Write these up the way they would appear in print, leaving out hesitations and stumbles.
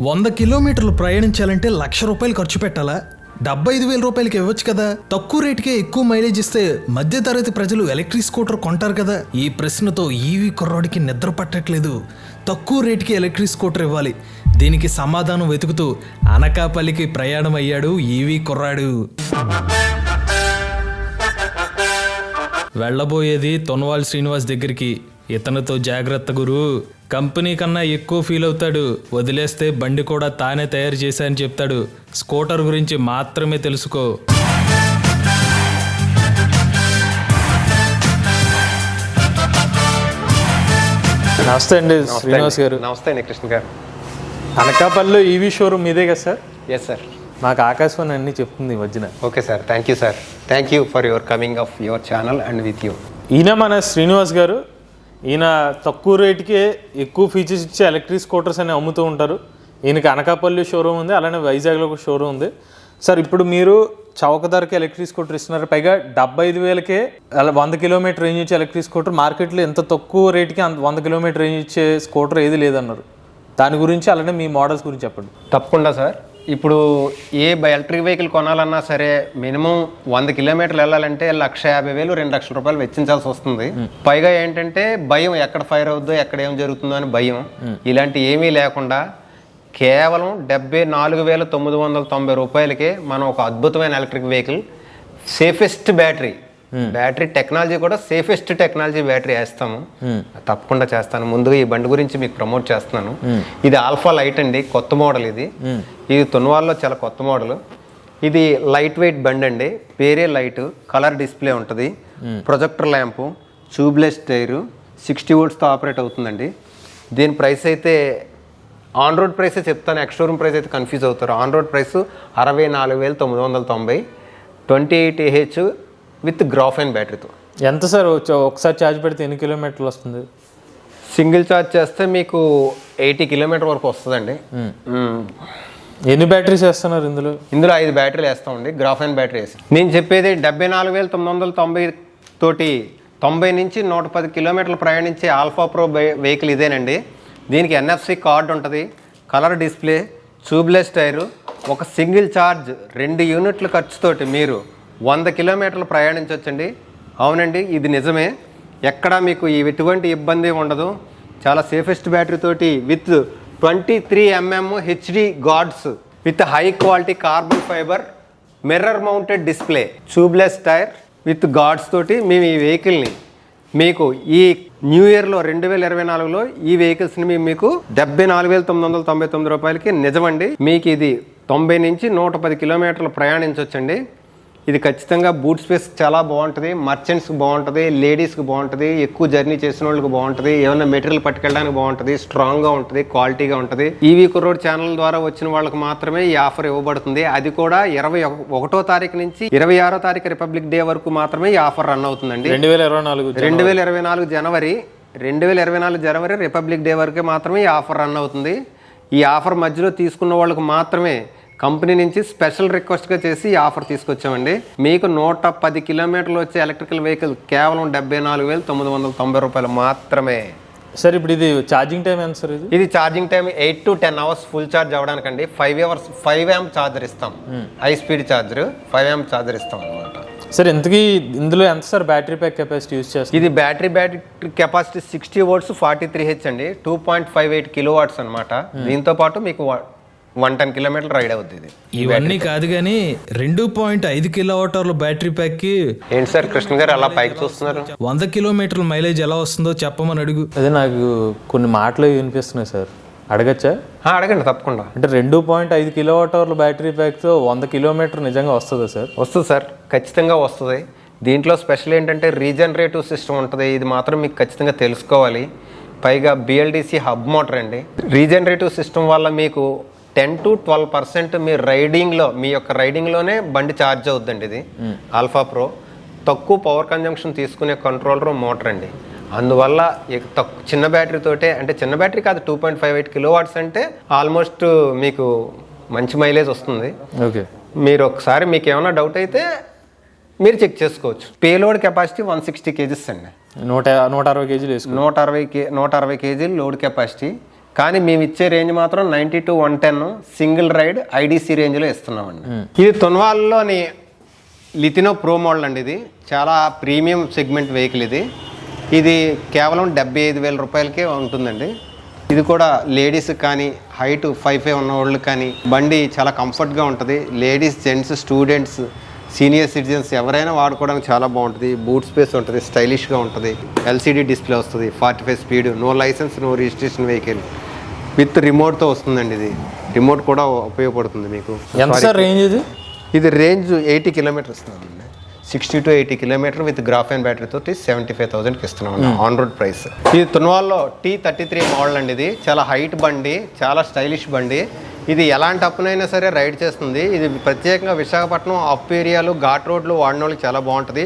100 కిలోమీటర్లు ప్రయాణించాలంటే ₹1,00,000 ఖర్చు పెట్టాలా? 75,000 రూపాయలకి ఇవ్వచ్చు కదా. తక్కువ రేటుకే ఎక్కువ మైలేజ్ ఇస్తే మధ్యతరగతి ప్రజలు ఎలక్ట్రిక్ స్కూటర్ కొంటారు కదా. ఈ ప్రశ్నతో ఈవీ కుర్రాడికి నిద్ర పట్టట్లేదు. తక్కువ రేటుకి ఎలక్ట్రిక్ స్కూటర్ ఇవ్వాలి. దీనికి సమాధానం వెతుకుతూ అనకాపల్లికి ప్రయాణం అయ్యాడు ఈవీ కుర్రాడు. వెళ్ళబోయేది తొనవాల్ శ్రీనివాస్ దగ్గరికి. ఇతనితో జాగ్రత్త గురు, కంపెనీ కన్నా ఎక్కువ ఫీల్ అవుతాడు. వదిలేస్తే బండి కూడా తానే తయారు చేశా అని చెప్తాడు. స్కూటర్ గురించి మాత్రమే తెలుసుకో. నమస్తే అండి శ్రీనివాస్ గారు. నమస్తే అండి కృష్ణ గారు. అనకాపల్లిలో ఈవీ షోరూమ్ మీదే కదా సార్? Yes sir. మాకు ఆకాశవాణి అన్నీ చెప్తుంది ఈ మధ్యన. Okay sir, thank you sir. Thank you for your coming of your channel and with you. ఈయన మన శ్రీనివాస్ గారు. ఈయన తక్కువ రేటుకే ఎక్కువ ఫీచర్స్ ఇచ్చే ఎలక్ట్రిక్ స్కూటర్స్ అని అమ్ముతూ ఉంటారు. ఈయనకి అనకాపల్లి షోరూమ్ ఉంది, అలానే వైజాగ్లో ఒక షోరూమ్ ఉంది. సార్ ఇప్పుడు మీరు చౌక ధరకి ఎలక్ట్రిక్ స్కూటర్ ఇస్తున్నారు, పైగా 75,000కే 100 కిలోమీటర్ రేంజ్ ఇచ్చే ఎలక్ట్రిక్ స్కూటర్. మార్కెట్లో ఎంత తక్కువ రేటుకి 100 కిలోమీటర్ రేంజ్ ఇచ్చే స్కూటర్ ఏది లేదన్నారు. దాని గురించి అలానే మీ మోడల్స్ గురించి చెప్పండి. తప్పకుండా సార్. ఇప్పుడు ఏ ఎలక్ట్రిక్ వెహికల్ కొనాలన్నా సరే మినిమం 100 కిలోమీటర్లు వెళ్ళాలంటే 1,50,000 2,00,000 రూపాయలు వెచ్చించాల్సి వస్తుంది. పైగా ఏంటంటే భయం, ఎక్కడ ఫైర్ అవుద్దో ఎక్కడ ఏం జరుగుతుందో అని భయం. ఇలాంటి ఏమీ లేకుండా కేవలం 74,990 రూపాయలకే మనం ఒక అద్భుతమైన electric vehicle, safest battery technology కూడా సేఫెస్ట్ టెక్నాలజీ బ్యాటరీ వేస్తాము. తప్పకుండా చేస్తాను. ముందుగా ఈ బండి గురించి మీకు ప్రమోట్ చేస్తున్నాను. ఇది ఆల్ఫా లైట్ అండి, కొత్త మోడల్. ఇది తొన్వాల్లో చాలా కొత్త మోడల్. ఇది లైట్ వెయిట్ బండి అండి. పేరే లైట్, కలర్ డిస్ప్లే ఉంటుంది, ప్రొజెక్టర్ ల్యాంపు, ట్యూబ్లెస్ టైరు, 60 వోల్ట్స్తో ఆపరేట్ అవుతుందండి. దీని ప్రైస్ అయితే ఆన్ రోడ్ ప్రైసే చెప్తాను, ఎక్స్ షోరూమ్ ప్రైస్ అయితే కన్ఫ్యూజ్ అవుతారు. On road price 64,990, 28Ah with graphene బ్యాటరీతో. ఎంత సార్ ఒకసారి ఛార్జ్ పెడితే ఎన్ని కిలోమీటర్లు వస్తుంది? సింగిల్ ఛార్జ్ చేస్తే మీకు 80 కిలోమీటర్ వరకు వస్తుందండి. ఎన్ని బ్యాటరీస్ వేస్తున్నారు ఇందులో? 5 బ్యాటరీలు వేస్తామండి, గ్రాఫైన్ బ్యాటరీ వేసి. నేను చెప్పేది 74,990 తోటి 90 నుంచి 110 కిలోమీటర్లు ప్రయాణించే ఆల్ఫా ప్రో వెహికల్ ఇదేనండి. దీనికి NFC కార్డ్ ఉంటుంది, కలర్ డిస్ప్లే, ట్యూబ్లెస్ టైరు, ఒక సింగిల్ ఛార్జ్ 2 యూనిట్ల ఖర్చుతోటి మీరు 100 కిలోమీటర్లు ప్రయాణించవచ్చండి. అవునండి, ఇది నిజమే. ఎక్కడా మీకు ఎటువంటి ఇబ్బంది ఉండదు. చాలా సేఫెస్ట్ బ్యాటరీ తోటి with 23mm HD guards with high quality carbon fibre mirror mounted display, tubeless tyre with guards తోటి మేము ఈ వెహికల్ని మీకు ఈ న్యూ ఇయర్లో 2024లో ఈ వెహికల్స్ని మీకు 74,999 రూపాయలకి నిజమండి. మీకు ఇది 90 నుంచి 110 కిలోమీటర్లు ప్రయాణించవచ్చండి. ఇది ఖచ్చితంగా బూట్ స్పేస్ చాలా బాగుంటుంది, మర్చెంట్స్కి బాగుంటుంది, లేడీస్కి బాగుంటుంది, ఎక్కువ జర్నీ చేసిన వాళ్ళకి బాగుంటుంది, ఏమైనా మెటీరియల్ పట్టుకెళ్ళడానికి బాగుంటుంది, స్ట్రాంగ్గా ఉంటుంది, క్వాలిటీగా ఉంటుంది. ఈవీ కుర్రోడ్ ఛానల్ ద్వారా వచ్చిన వాళ్ళకి మాత్రమే ఈ ఆఫర్ ఇవ్వబడుతుంది. అది కూడా 21వ తారీఖు నుంచి 26వ తారీఖు రిపబ్లిక్ డే వరకు మాత్రమే ఈ ఆఫర్ రన్ అవుతుందండి. 2024 జనవరి రిపబ్లిక్ డే వరకే మాత్రమే ఈ ఆఫర్ రన్ అవుతుంది. ఈ ఆఫర్ మధ్యలో తీసుకున్న వాళ్ళకి మాత్రమే కంపెనీ నుంచి స్పెషల్ రిక్వెస్ట్గా చేసి ఈ ఆఫర్ తీసుకొచ్చామండి. మీకు 110 కిలోమీటర్లు వచ్చే ఎలక్ట్రికల్ వెహికల్ కేవలం 74,990 రూపాయలు మాత్రమే. సార్ ఇప్పుడు ఇది ఛార్జింగ్ టైం ఎంత సార్? ఇది charging time 8 to 10 hours full charge అవ్వడానికండి. 5 amp ఛార్జర్ ఇస్తాం, high speed charger 5 amp charger ఇస్తాం అనమాట. సార్ ఇంతకీ ఇందులో ఎంత sir battery pack capacity use చేస్తారు? ఇది బ్యాటరీ కెపాసిటీ 60 volts 43H అండి, 2.58 కిలోవాట్స్ అనమాట. దీంతో పాటు మీకు 110 కిలోమీటర్లు రైడ్ అవుతుంది. ఇవన్నీ కాదు కానీ 2.5 కిలోవాట్ల బ్యాటరీ ప్యాక్ కి ఏంటి సార్ కృష్ణ గారు అలా పైకి చూస్తున్నారు? 100 కిలోమీటర్ల మైలేజ్ ఎలా వస్తుందో చెప్పమని అడుగు. అదే నాకు కొన్ని మాటలు వినిపిస్తున్నాయి సార్, అడగచ్చా? అడగండి తప్పకుండా. అంటే 2.5 కిలోవాట్ల బ్యాటరీ ప్యాక్తో 100 కిలోమీటర్ నిజంగా వస్తుందా సార్? వస్తుంది సార్, ఖచ్చితంగా వస్తుంది. దీంట్లో స్పెషల్ ఏంటంటే రీజనరేటివ్ సిస్టమ్ ఉంటుంది. ఇది మాత్రం మీకు ఖచ్చితంగా తెలుసుకోవాలి. పైగా BLDC హబ్ మోటార్ అండి. రీజనరేటివ్ సిస్టమ్ వల్ల మీకు 10 to 12% మీ యొక్క రైడింగ్లోనే బండి ఛార్జ్ అవుద్దండి. ఇది ఆల్ఫా ప్రో తక్కువ పవర్ కన్జంప్షన్ తీసుకునే కంట్రోలర్ మోటార్ అండి. అందువల్ల చిన్న బ్యాటరీ తోటే, అంటే చిన్న బ్యాటరీ కాదు, 2.58 కిలోవాట్స్ అంటే ఆల్మోస్ట్ మీకు మంచి మైలేజ్ వస్తుంది. ఓకే, మీరు ఒకసారి మీకు ఏమైనా డౌట్ అయితే మీరు చెక్ చేసుకోవచ్చు. పేలోడ్ కెపాసిటీ 160 kgs అండి. 160 కేజీలు 160 kg లోడ్ కెపాసిటీ. కానీ మేము ఇచ్చే రేంజ్ మాత్రం 90 to 110 సింగిల్ రైడ్ ఐడిసి రేంజ్లో ఇస్తున్నామండి. ఇది తొన్వాల్లోని లిథినో ప్రో మోడల్ అండి. ఇది చాలా ప్రీమియం సెగ్మెంట్ వెహికల్. ఇది కేవలం 75,000 రూపాయలకే ఉంటుందండి. ఇది కూడా లేడీస్ కానీ హైట్ 5'5" ఉన్న వాళ్ళు కానీ బండి చాలా కంఫర్ట్గా ఉంటుంది. Ladies, gents, students, senior citizens ఎవరైనా వాడుకోవడానికి చాలా బాగుంటుంది. బూట్ స్పేస్ ఉంటుంది, స్టైలిష్గా ఉంటుంది. ఎల్సిడి డిస్ప్లే వస్తుంది, 45 speed, no licence, no registration vehicle with రిమోట్తో వస్తుందండి. ఇది రిమోట్ కూడా ఉపయోగపడుతుంది మీకు. రేంజ్ ఇది రేంజ్ 80 కిలోమీటర్స్ ఇస్తున్నామండి. 60 to 80 కిలోమీటర్ విత్ గ్రాఫైన్ బ్యాటరీతో 75,000కి ఇస్తున్నామండి ఆన్ రోడ్ ప్రైస్. ఇది తున్వాల్లో T33 మోడల్ అండి. ఇది చాలా హైట్ బండి, చాలా స్టైలిష్ బండి. ఇది ఎలాంటి అప్పునైనా సరే రైడ్ చేస్తుంది. ఇది ప్రత్యేకంగా విశాఖపట్నం అప్ ఏరియాలు, ఘాట్ రోడ్లు వాడిన వాళ్ళకి చాలా బాగుంటుంది.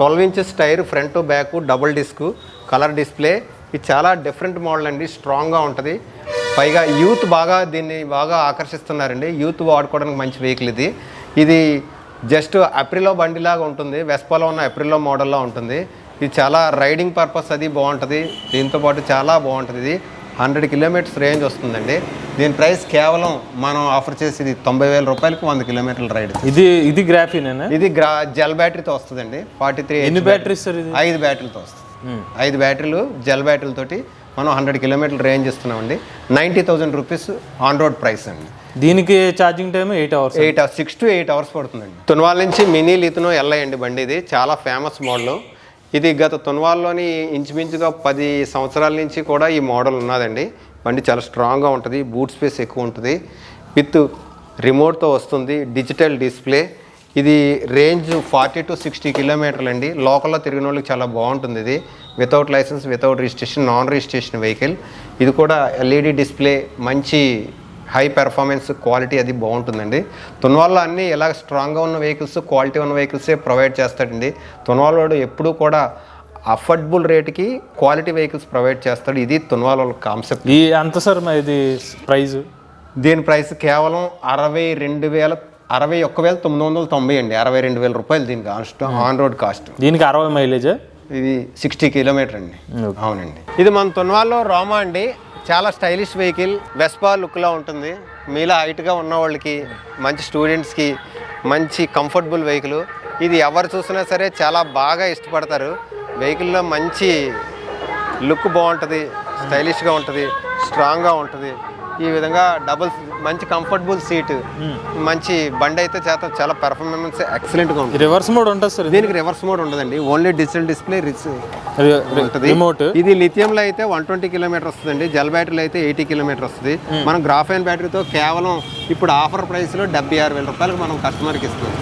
12 inches టైర్, front back, double disc, colour display. ఇది చాలా డిఫరెంట్ మోడల్ అండి, స్ట్రాంగ్గా ఉంటుంది. పైగా యూత్ దీన్ని బాగా ఆకర్షిస్తున్నారండి. యూత్ వాడుకోవడానికి మంచి వెహికల్ ఇది. ఇది జస్ట్ అప్రిలో బండిలాగా ఉంటుంది, వెస్పాలో ఉన్న అప్రిలో మోడల్లో ఉంటుంది. ఇది చాలా రైడింగ్ పర్పస్ అది బాగుంటుంది. దీంతోపాటు చాలా బాగుంటుంది. ఇది 100 కిలోమీటర్స్ రేంజ్ వస్తుందండి. దీని ప్రైస్ కేవలం మనం ఆఫర్ చేసేది 90,000 రూపాయలకి 100 కిలోమీటర్ల రైడ్. ఇది గ్రాఫీన్, ఇది జెల్ బ్యాటరీతో వస్తుందండి. 43 ఎన్ని బ్యాటరీస్? 5 బ్యాటరీలతో వస్తుంది. 5 బ్యాటరీలు జెల్ బ్యాటరీలతోటి మనం 100 కిలోమీటర్ల రేంజ్ ఇస్తున్నామండి. 90,000 రూపీస్ ఆన్ రోడ్ ప్రైస్ అండి. దీనికి charging time 8 hours, 6 to 8 hours పడుతుందండి. తున్వాల్ నుంచి మినీ లిథినో ఎల్ఐ అండి బండి. ఇది చాలా ఫేమస్ మోడల్. ఇది గత తున్వాల్లోని ఇంచుమించుగా 10 సంవత్సరాల నుంచి కూడా ఈ మోడల్ ఉన్నదండి. బండి చాలా స్ట్రాంగ్గా ఉంటుంది, బూట్ స్పేస్ ఎక్కువ ఉంటుంది, విత్ రిమోట్తో వస్తుంది, డిజిటల్ డిస్ప్లే. ఇది రేంజ్ 40 to 60 కిలోమీటర్లు అండి. లోకల్లో తిరిగిన వాళ్ళకి చాలా బాగుంటుంది. ఇది without licence, without registration, non registration vehicle. ఇది కూడా ఎల్ఈడి డిస్ప్లే, మంచి హై పెర్ఫార్మెన్స్, క్వాలిటీ అది బాగుంటుందండి. తున్వాల్లో అన్నీ ఇలా స్ట్రాంగ్గా ఉన్న వెహికల్స్, క్వాలిటీ ఉన్న వెహికల్సే ప్రొవైడ్ చేస్తాడండి. తున్వాల్ ఎప్పుడూ కూడా అఫోర్డబుల్ రేటుకి క్వాలిటీ వెహికల్స్ ప్రొవైడ్ చేస్తాడు. ఇది తున్వాల్ కాన్సెప్ట్. ఎంత సార్ ఇది ప్రైస్? దీని ప్రైస్ కేవలం 61,990 అండి. 62,000 రూపాయలు దీనికి ఆన్ రోడ్ కాస్ట్. దీనికి 60 మైలేజ్. ఇది 60 కిలోమీటర్ అండి. అవునండి. ఇది మన తున్వాల్లో రోమా అండి. చాలా స్టైలిష్ వెహికల్, వెస్పా లుక్లో ఉంటుంది. మీలా హైట్గా ఉన్న వాళ్ళకి, మంచి స్టూడెంట్స్కి మంచి కంఫర్టబుల్ వెహికల్. ఇది ఎవరు చూసినా సరే చాలా బాగా ఇష్టపడతారు. వెహికల్లో మంచి లుక్ బాగుంటుంది, స్టైలిష్గా ఉంటుంది, స్ట్రాంగ్గా ఉంటుంది. ఈ విధంగా మంచి కంఫర్టబుల్ సీట్, మంచి బండి అయితే చాలా పెర్ఫార్మెన్స్ ఎక్సలెంట్గా ఉంటుంది. రివర్స్ మోడ్ ఉంటుంది సార్? దీనికి రివర్స్ మోడ్ ఉండదండి, ఓన్లీ డిజిటల్ డిస్ప్లే ఉంటుంది. రిమోట్. ఇది లిథియంలో అయితే 120 కిలోమీటర్ వస్తుందండి. జెల్ బ్యాటరీలో అయితే 80 కిలోమీటర్ వస్తుంది. మనం గ్రాఫైన్ బ్యాటరీతో కేవలం ఇప్పుడు ఆఫర్ ప్రైస్లో 76,000 రూపాయలకు మనం కస్టమర్కి ఇస్తున్నాం.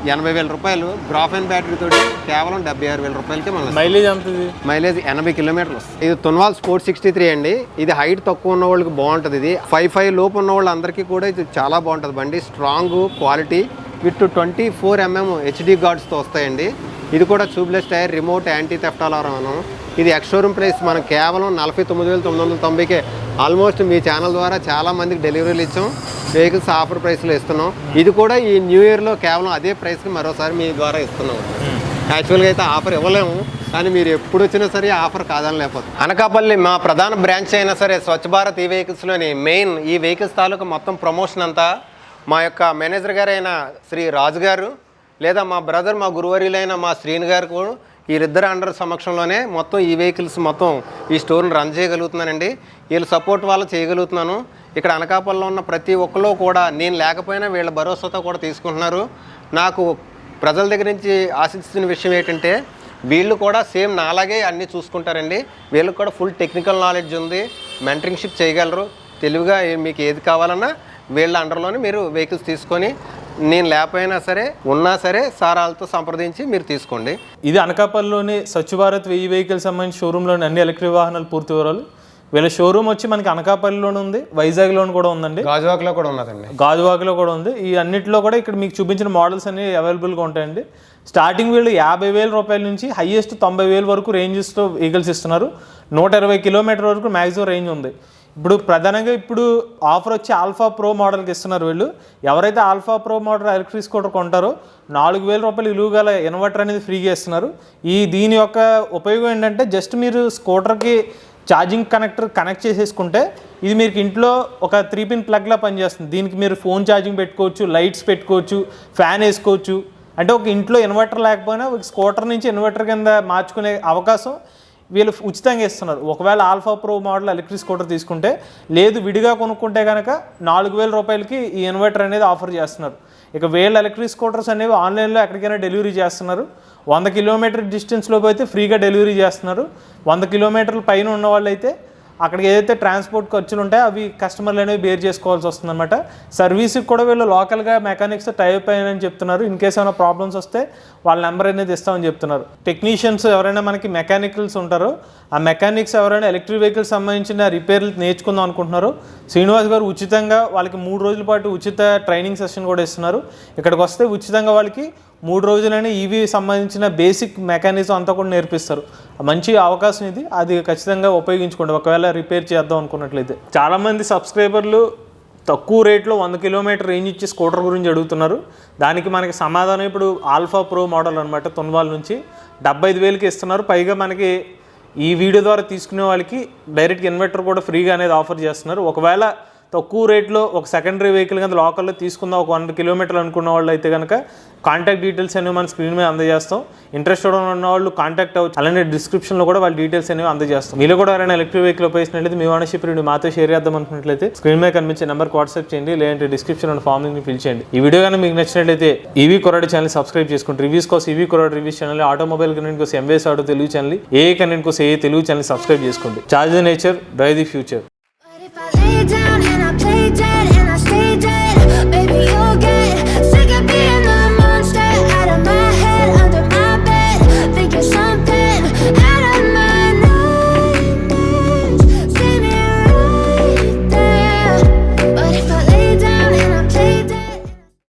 80,000 రూపాయలు గ్రాఫైన్ బ్యాటరీతో కేవలం 76,000 రూపాయలకి మనం. మైలేజ్ ఎంత? మైలేజ్ 80 కిలోమీటర్లు వస్తుంది. ఇది తున్వాల్ స్పోర్ట్ 63 అండి. ఇది హైట్ తక్కువ ఉన్న వాళ్ళకి బాగుంటుంది. ఇది 5'5" లోపు ఉన్న వాళ్ళందరికీ కూడా ఇది చాలా బాగుంటుంది బండి. Strong quality with 24 mm HD గార్డ్స్తో వస్తాయండి. ఇది కూడా tubeless tyre, remote, anti theft alarm. ఇది ఎక్స్ షోరూమ్ ప్రైస్ మనం కేవలం 49,990కే ఆల్మోస్ట్ మీ ఛానల్ ద్వారా చాలా మందికి డెలివరీలు ఇచ్చాం. వెహికల్స్ ఆఫర్ ప్రైస్లో ఇస్తున్నాం. ఇది కూడా ఈ న్యూ ఇయర్లో కేవలం అదే ప్రైస్కి మరోసారి మీ ద్వారా ఇస్తున్నాం. యాక్చువల్గా అయితే ఆఫర్ ఇవ్వలేము, కానీ మీరు ఎప్పుడు వచ్చినా సరే ఆఫర్ కాదని లేకపోతే. అనకాపల్లి మా ప్రధాన బ్రాంచ్ అయినా సరే స్వచ్ఛ భారత్ ఈ వెహికల్స్లోని మెయిన్ ఈ వెహికల్స్ తాలూకా మొత్తం ప్రమోషన్ అంతా మా యొక్క మేనేజర్ గారు అయిన శ్రీ రాజు గారు, లేదా మా బ్రదర్, మా గురువర్యులైన మా శ్రీను గారు కూడా వీళ్ళిద్దరు అండర్ సమక్షంలోనే మొత్తం ఈ వెహికల్స్ మొత్తం ఈ స్టోర్ని రన్ చేయగలుగుతున్నానండి. వీళ్ళ సపోర్ట్ వల్ల చేయగలుగుతున్నాను. ఇక్కడ అనకాపల్లిలో ఉన్న ప్రతి ఒక్కరు కూడా నేను లేకపోయినా వీళ్ళ భరోసాతో కూడా తీసుకుంటున్నారు. నాకు ప్రజల దగ్గర నుంచి ఆశిస్తున్న విషయం ఏంటంటే వీళ్ళు కూడా సేమ్ నాలాగే అన్నీ చూసుకుంటారండి. వీళ్ళకి కూడా ఫుల్ టెక్నికల్ నాలెడ్జ్ ఉంది, మెంటరింగ్షిప్ చేయగలరు. తెలివిగా మీకు ఏది కావాలన్నా వీళ్ళ అండర్లోనే మీరు వెహికల్స్ తీసుకొని, నేను లేకపోయినా సరే ఉన్నా సరే సారాలతో సంప్రదించి మీరు తీసుకోండి. ఇది అనకాపల్లిలోని స్వచ్ఛ భారత్ 1000 వెహికల్స్ సంబంధించి షోరూంలోని అన్ని ఎలక్ట్రిక్ వాహనాలు పూర్తి వివరాలు. వీళ్ళ షోరూమ్ వచ్చి మనకి అనకాపల్లిలోనే ఉంది, వైజాగ్లోని కూడా ఉందండి, గాజువాకలో కూడా ఉన్నదండి, గాజువాకలో కూడా ఉంది. ఈ అన్నింటిలో కూడా ఇక్కడ మీకు చూపించిన మోడల్స్ అన్ని అవైలబుల్గా ఉంటాయండి. స్టార్టింగ్ వీళ్ళు 50,000 రూపాయల నుంచి హైయెస్ట్ 90,000 వరకు రేంజెస్తో వెహికల్స్ ఇస్తున్నారు. 120 కిలోమీటర్ వరకు మ్యాక్సిమం రేంజ్ ఉంది. ఇప్పుడు ప్రధానంగా ఆఫర్ వచ్చి ఆల్ఫా ప్రో మోడల్కి ఇస్తున్నారు వీళ్ళు. ఎవరైతే Alpha Pro model electric scooter కొంటారో 4,000 రూపాయలు విలువ గల ఇన్వర్టర్ అనేది ఫ్రీగా ఇస్తున్నారు. దీని యొక్క ఉపయోగం ఏంటంటే జస్ట్ మీరు స్కూటర్కి ఛార్జింగ్ కనెక్ట్ చేసేసుకుంటే ఇది మీకు ఇంట్లో ఒక 3-పిన్ ప్లగ్లా పనిచేస్తుంది. దీనికి మీరు ఫోన్ ఛార్జింగ్ పెట్టుకోవచ్చు, లైట్స్ పెట్టుకోవచ్చు, ఫ్యాన్ వేసుకోవచ్చు. అంటే ఒక ఇంట్లో ఇన్వర్టర్ లేకపోయినా ఒక స్కూటర్ నుంచి ఇన్వర్టర్ కింద మార్చుకునే అవకాశం వీళ్ళు ఉచితంగా ఇస్తున్నారు. ఒకవేళ alpha Pro model electric scooter తీసుకుంటే, లేదు విడిగా కొనుక్కుంటే కనుక 4,000 రూపాయలకి ఈ ఇన్వర్టర్ అనేది ఆఫర్ చేస్తున్నారు. ఇక వీళ్ళ ఎలక్ట్రిక్ స్కూటర్స్ అనేవి ఆన్లైన్లో ఎక్కడికైనా డెలివరీ చేస్తున్నారు. 100 కిలోమీటర్ డిస్టెన్స్లోపు అయితే ఫ్రీగా డెలివరీ చేస్తున్నారు. 100 కిలోమీటర్ల పైన ఉన్న వాళ్ళు అయితే అక్కడికి ఏదైతే ట్రాన్స్పోర్ట్ ఖర్చులు ఉంటాయో అవి కస్టమర్లు అనేవి బేర్ చేసుకోవాల్సి వస్తుందన్నమాట. సర్వీస్కి కూడా వీళ్ళు లోకల్గా మెకానిక్స్ టైప్ అయ్యానని చెప్తున్నారు. ఇన్ కేసు ఏమైనా ప్రాబ్లమ్స్ వస్తే వాళ్ళ నెంబర్ అనేది ఇస్తామని చెప్తున్నారు. టెక్నీషియన్స్ ఎవరైనా మనకి మెకానికల్స్ ఉంటారో ఆ మెకానిక్స్ ఎవరైనా ఎలక్ట్రిక్ వెహికల్స్ సంబంధించిన రిపేర్లు నేర్చుకుందాం అనుకుంటున్నారు, శ్రీనివాస్ గారు ఉచితంగా వాళ్ళకి 3 రోజుల పాటు ఉచిత ట్రైనింగ్ సెషన్ కూడా ఇస్తున్నారు. ఇక్కడికి వస్తే ఉచితంగా వాళ్ళకి 3 రోజులని ఈవీ సంబంధించిన బేసిక్ మెకానిజం అంతా కూడా నేర్పిస్తారు. మంచి అవకాశం ఇది, అది ఖచ్చితంగా ఉపయోగించుకోండి ఒకవేళ రిపేర్ చేద్దాం అనుకున్నట్లయితే. చాలామంది సబ్స్క్రైబర్లు తక్కువ రేట్లో 100 కిలోమీటర్ రేంజ్ ఇచ్చే స్కూటర్ గురించి అడుగుతున్నారు. దానికి మనకి సమాధానం ఇప్పుడు ఆల్ఫా ప్రో మోడల్ అనమాట, తొన్వాల్ నుంచి 75,000కి ఇస్తున్నారు. పైగా మనకి ఈ వీడియో ద్వారా తీసుకునే వాళ్ళకి డైరెక్ట్ ఇన్వర్టర్ కూడా ఫ్రీగా అనేది ఆఫర్ చేస్తున్నారు. ఒకవేళ తక్కువ రేట్లో ఒక సెకండరీ వెహికల్ కింద లోకల్లో తీసుకుందాం ఒక 100 కిలోమీటర్లు అనుకున్న వాళ్ళు అయితే కనుక కాంటాక్ట్ డీటెయిల్స్ అనేవి మన స్క్రీన్ మీద అందజేస్తాం. ఇంట్రెస్టెడ్ ఉన్న వాళ్ళు కాంటాక్ట్ అవ్వచ్చు. అలానే డిస్క్రిప్షన్లో కూడా వాళ్ళ డీటెయిల్స్ అనేవి అందజేస్తాం. మీరు కూడా ఎవరైనా ఎలక్ట్రిక్ వెహికల్ ఉపయోగించినట్లయితే మీ ఓనర్షిప్ రివ్యూ మాతో షేర్ చేద్దాం అనుకున్నట్లయితే స్క్రీన్ మీద కనిపించే నెంబర్కి వాట్సాప్ చేయండి, లేదంటే డిస్క్రిప్షన్ అండ్ ఫామ్ ని ఫిల్ చేయండి. ఈ వీడియో కానీ మీకు నచ్చినట్లయితే ఈవీ కొరాడి ఛానల్ సబ్స్క్రైబ్ చేసుకోండి. రివ్యూస్ కోసం EV Koradi reviews channel, automobile content కోసం ఎంవేస్ ఆటో తెలుగు ఛానల్, ఏ కంటెంట్ కోసం ఏ తెలుగు ఛానల్ సబ్స్క్రైబ్ చేసుకోండి. Charge the nature, drive the future.